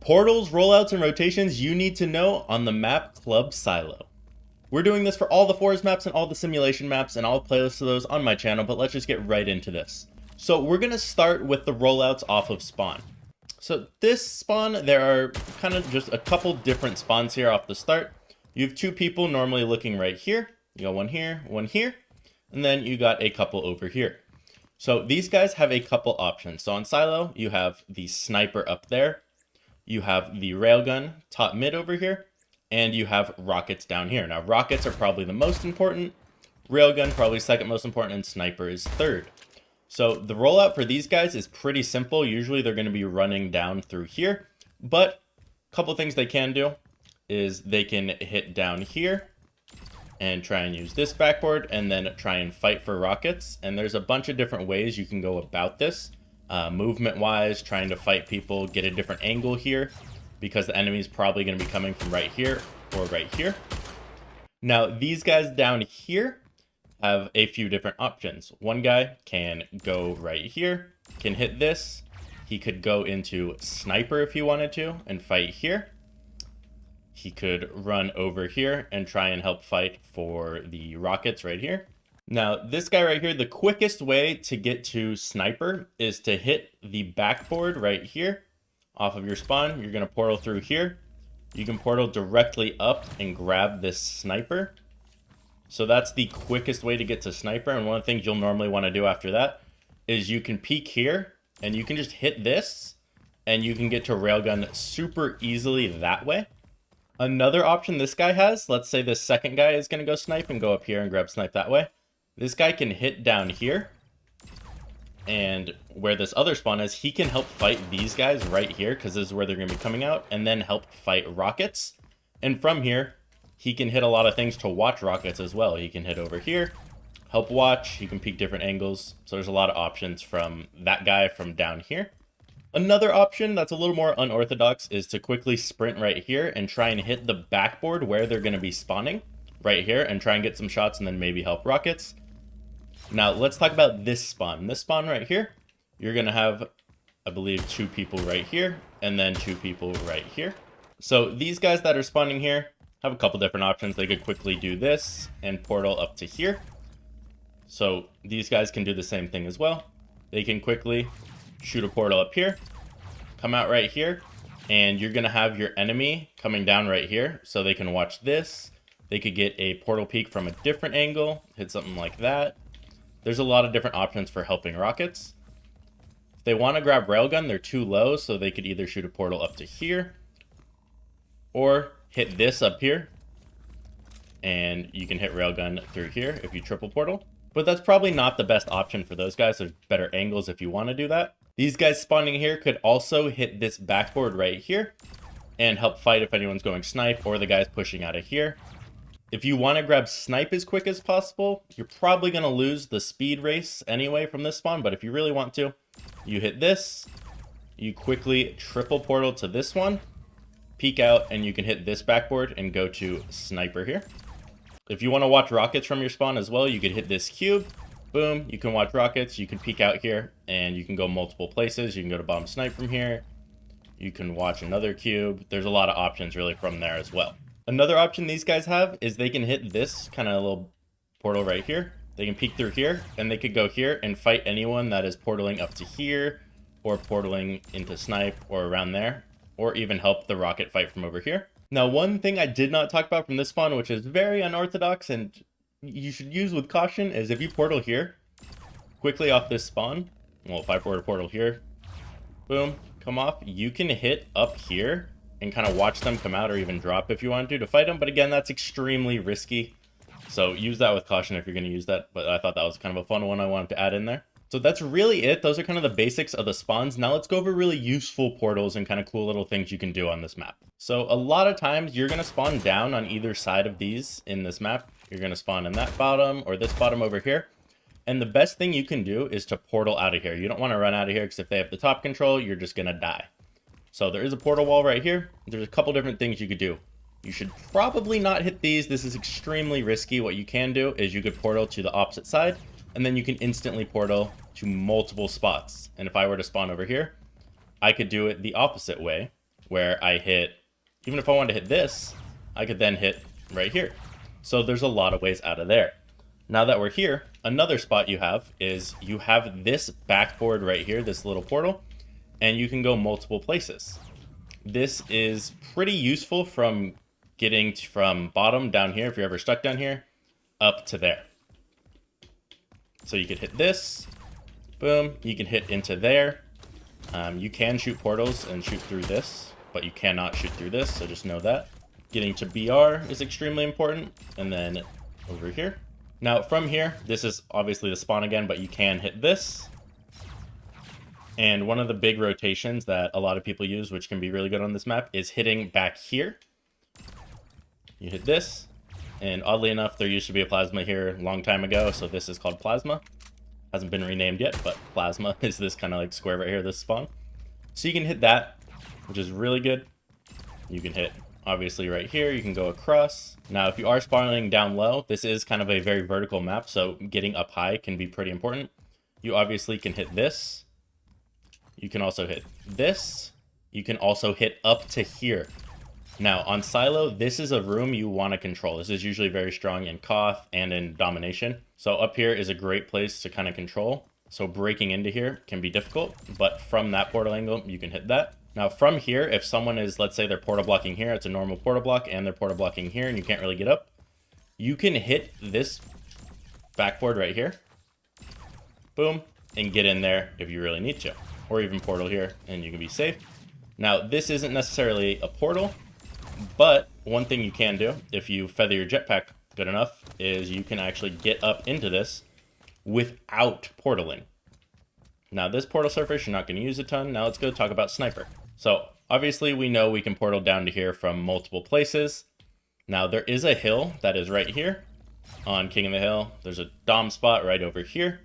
Portals, rollouts, and rotations you need to know on the map Club Silo. We're doing this for all the forest maps and all the simulation maps, and I'll playlist of those on my channel, but let's just get right into this. So we're going to start with the rollouts off of spawn. So this spawn, there are kind of just a couple different spawns here off the start. You have two people normally looking right here. You got one here, and then you got a couple over here. So these guys have a couple options. So on Silo, you have the sniper up there. You have the railgun top mid over here, and you have rockets down here. Now rockets are probably the most important, railgun probably second most important, and sniper is third. So the rollout for these guys is pretty simple. Usually they're going to be running down through here, but a couple things they can do is they can hit down here and try and use this backboard and then try and fight for rockets. And there's a bunch of different ways you can go about this. Movement wise, trying to fight people, get a different angle here because the enemy is probably going to be coming from right here or right here. Now these guys down here have a few different options. One guy can go right here, can hit this. He could go into sniper if he wanted to and fight here. He could run over here and try and help fight for the rockets right here. Now this guy right here, the quickest way to get to sniper is to hit the backboard right here off of your spawn. You're going to portal through here. You can portal directly up and grab this sniper. So that's the quickest way to get to sniper. And one of the things you'll normally want to do after that is you can peek here and you can just hit this and you can get to railgun super easily that way. Another option this guy has, let's say this second guy is going to go snipe and go up here and grab snipe that way. This guy can hit down here, and where this other spawn is, he can help fight these guys right here because this is where they're going to be coming out, and then help fight rockets. And from here, he can hit a lot of things to watch rockets as well. He can hit over here, help watch, he can peek different angles. So there's a lot of options from that guy from down here. Another option that's a little more unorthodox is to quickly sprint right here and try and hit the backboard where they're going to be spawning right here and try and get some shots and then maybe help rockets. Now let's talk about this spawn. This spawn right here, you're going to have, I believe, two people right here and then two people right here. So these guys that are spawning here have a couple different options. They could quickly do this and portal up to here. So these guys can do the same thing as well. They can quickly shoot a portal up here, come out right here, and you're going to have your enemy coming down right here. So they can watch this. They could get a portal peek from a different angle, hit something like that. There's a lot of different options for helping rockets. If they want to grab railgun, they're too low, so they could either shoot a portal up to here or hit this up here, and you can hit railgun through here if you triple portal. But that's probably not the best option for those guys. There's better angles if you want to do that. These guys spawning here could also hit this backboard right here and help fight if anyone's going snipe or the guys pushing out of here. If you want to grab snipe as quick as possible, you're probably going to lose the speed race anyway from this spawn. But if you really want to, you hit this, you quickly triple portal to this one, peek out, and you can hit this backboard and go to sniper here. If you want to watch rockets from your spawn as well, you could hit this cube, boom, you can watch rockets, you can peek out here, and you can go multiple places. You can go to bottom snipe from here, you can watch another cube. There's a lot of options really from there as well. Another option these guys have is they can hit this kind of little portal right here. They can peek through here, and they could go here and fight anyone that is portaling up to here, or portaling into snipe, or around there, or even help the rocket fight from over here. Now, one thing I did not talk about from this spawn, which is very unorthodox and you should use with caution, is if you portal here, quickly off this spawn, well, if I were to portal here, boom, come off, you can hit up here and kind of watch them come out or even drop if you want to fight them. But again, that's extremely risky. So use that with caution if you're going to use that. But I thought that was kind of a fun one I wanted to add in there. So that's really it. Those are kind of the basics of the spawns. Now let's go over really useful portals and kind of cool little things you can do on this map. So a lot of times you're going to spawn down on either side of these in this map. You're going to spawn in that bottom or this bottom over here. And the best thing you can do is to portal out of here. You don't want to run out of here because if they have the top control, you're just going to die. So there is a portal wall right here. There's a couple different things you could do. You should probably not hit these. This is extremely risky. What you can do is you could portal to the opposite side, and then you can instantly portal to multiple spots. And if I were to spawn over here, I could do it the opposite way, where I hit, even if I wanted to hit this, I could then hit right here. So there's a lot of ways out of there. Now that we're here, another spot you have is you have this backboard right here, this little portal, and you can go multiple places. This is pretty useful from getting from bottom down here, if you're ever stuck down here, up to there. So you could hit this, boom, you can hit into there. You can shoot portals and shoot through this, but you cannot shoot through this, so just know that. Getting to BR is extremely important, and then over here. Now from here, this is obviously the spawn again, but you can hit this. And one of the big rotations that a lot of people use, which can be really good on this map, is hitting back here. You hit this, and oddly enough, there used to be a plasma here a long time ago, so this is called plasma. Hasn't been renamed yet, but plasma is this kind of like square right here, this spawn. So you can hit that, which is really good. You can hit, obviously, right here. You can go across. Now, if you are spawning down low, this is kind of a very vertical map, so getting up high can be pretty important. You obviously can hit this. You can also hit this. You can also hit up to here. Now, on Silo, this is a room you want to control. This is usually very strong in Koth and in Domination. So up here is a great place to kind of control. So breaking into here can be difficult, but from that portal angle, you can hit that. Now from here, if someone is, let's say they're portal blocking here, it's a normal portal block, and they're portal blocking here, and you can't really get up, you can hit this backboard right here, boom, and get in there if you really need to. Or even portal here, and you can be safe. Now, this isn't necessarily a portal, but one thing you can do, if you feather your jetpack good enough, is you can actually get up into this without portaling. Now, this portal surface, you're not going to use a ton. Now, let's go talk about Sniper. So, obviously, we know we can portal down to here from multiple places. Now, there is a hill that is right here on King of the Hill. There's a Dom spot right over here.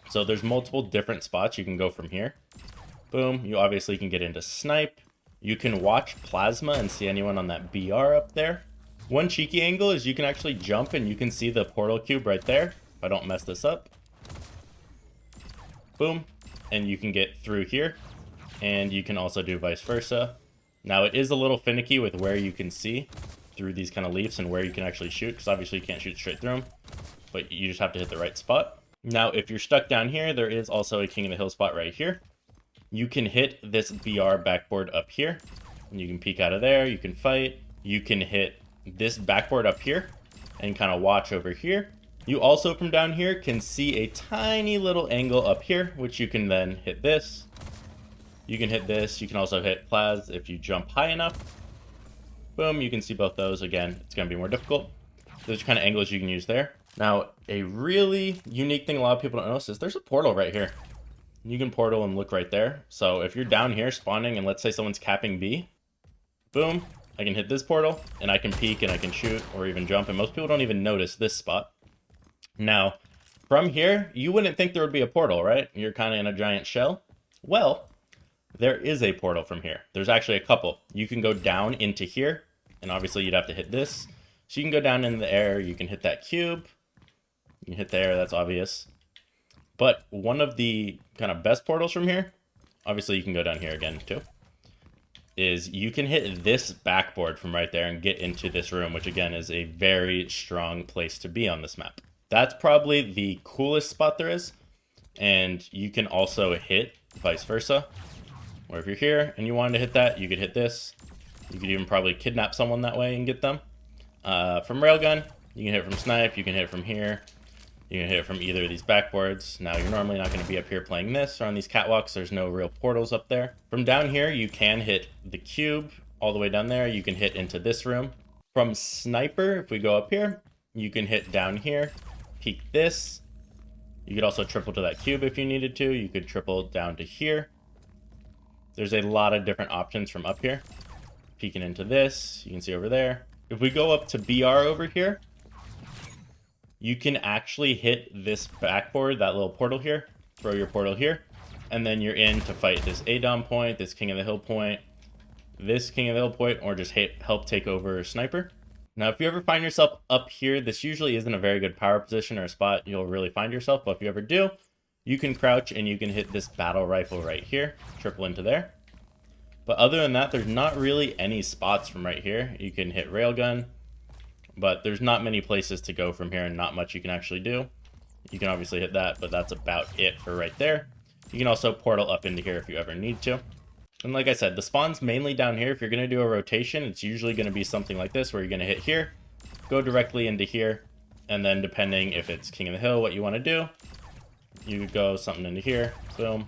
So there's multiple different spots you can go from here. Boom, you obviously can get into Snipe. You can watch Plasma and see anyone on that BR up there. One cheeky angle is you can actually jump and you can see the portal cube right there. If I don't mess this up. Boom, and you can get through here. And you can also do vice versa. Now it is a little finicky with where you can see through these kind of leaps and where you can actually shoot, because obviously you can't shoot straight through them, but you just have to hit the right spot. Now, if you're stuck down here, there is also a King of the Hill spot right here. You can hit this BR backboard up here, and you can peek out of there, you can fight. You can hit this backboard up here, and kind of watch over here. You also, from down here, can see a tiny little angle up here, which you can then hit this. You can hit this, you can also hit Plas if you jump high enough. Boom, you can see both those. Again, it's going to be more difficult. Those are kind of angles you can use there. Now, a really unique thing a lot of people don't notice is there's a portal right here. You can portal and look right there. So if you're down here spawning and let's say someone's capping B, boom, I can hit this portal and I can peek and I can shoot or even jump, and most people don't even notice this spot. Now, from here, you wouldn't think there would be a portal, right? You're kind of in a giant shell. Well, there is a portal from here. There's actually a couple. You can go down into here, and obviously you'd have to hit this. So you can go down into the air, you can hit that cube. You can hit there, that's obvious. But one of the kind of best portals from here, obviously you can go down here again too, is you can hit this backboard from right there and get into this room, which again is a very strong place to be on this map. That's probably the coolest spot there is. And you can also hit vice versa. Or if you're here and you wanted to hit that, you could hit this. You could even probably kidnap someone that way and get them. From railgun, you can hit it from snipe, you can hit it from here. You can hit it from either of these backboards. Now, you're normally not going to be up here playing this or on these catwalks. There's no real portals up there. From down here, you can hit the cube all the way down there. You can hit into this room. From sniper, if we go up here, you can hit down here, peek this. You could also triple to that cube if you needed to. You could triple down to here. There's a lot of different options from up here. Peeking into this, you can see over there. If we go up to BR over here, you can actually hit this backboard, that little portal here, throw your portal here, and then you're in to fight this ADOM point, this King of the Hill point, this King of the Hill point, or just help take over sniper. Now, if you ever find yourself up here, this usually isn't a very good power position or a spot you'll really find yourself, but if you ever do, you can crouch and you can hit this battle rifle right here, triple into there. But other than that, there's not really any spots from right here. You can hit railgun, but there's not many places to go from here and not much you can actually do. You can obviously hit that, but that's about it for right there. You can also portal up into here if you ever need to. And like I said, the spawn's mainly down here. If you're going to do a rotation, it's usually going to be something like this, where you're going to hit here, go directly into here, and then depending if it's King of the Hill, what you want to do, you could go something into here, boom.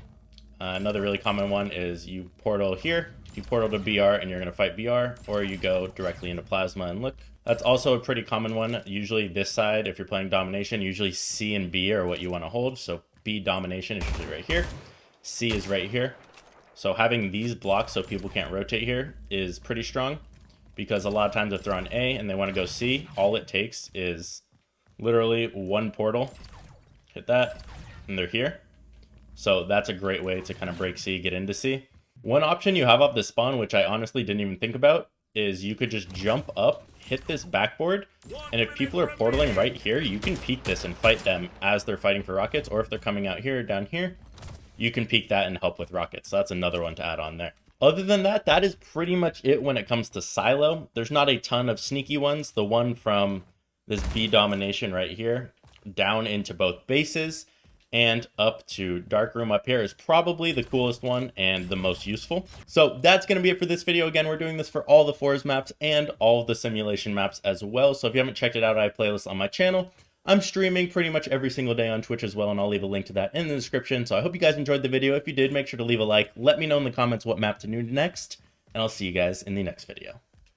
Another really common one is you portal here, you portal to BR and you're going to fight BR, or you go directly into Plasma and look. That's also a pretty common one. Usually this side, if you're playing Domination, usually C and B are what you want to hold. So B Domination is usually right here, C is right here. So having these blocks so people can't rotate here is pretty strong, because a lot of times if they're on A and they want to go C, all it takes is literally one portal, hit that, and they're here. So that's a great way to kind of break C, get into C. One option you have off this spawn, which I honestly didn't even think about, is you could just jump up, hit this backboard, and if people are portaling right here, you can peek this and fight them as they're fighting for rockets, or if they're coming out here, down here, you can peek that and help with rockets. So that's another one to add on there. Other than that, that is pretty much it when it comes to silo. There's not a ton of sneaky ones. The one from this B Domination right here, down into both bases, and up to Darkroom up here is probably the coolest one and the most useful. So that's going to be it for this video. Again, we're doing this for all the Forest maps and all of the simulation maps as well. So if you haven't checked it out, I have playlists on my channel. I'm streaming pretty much every single day on Twitch as well, and I'll leave a link to that in the description. So I hope you guys enjoyed the video. If you did, make sure to leave a like. Let me know in the comments what map to do next, and I'll see you guys in the next video.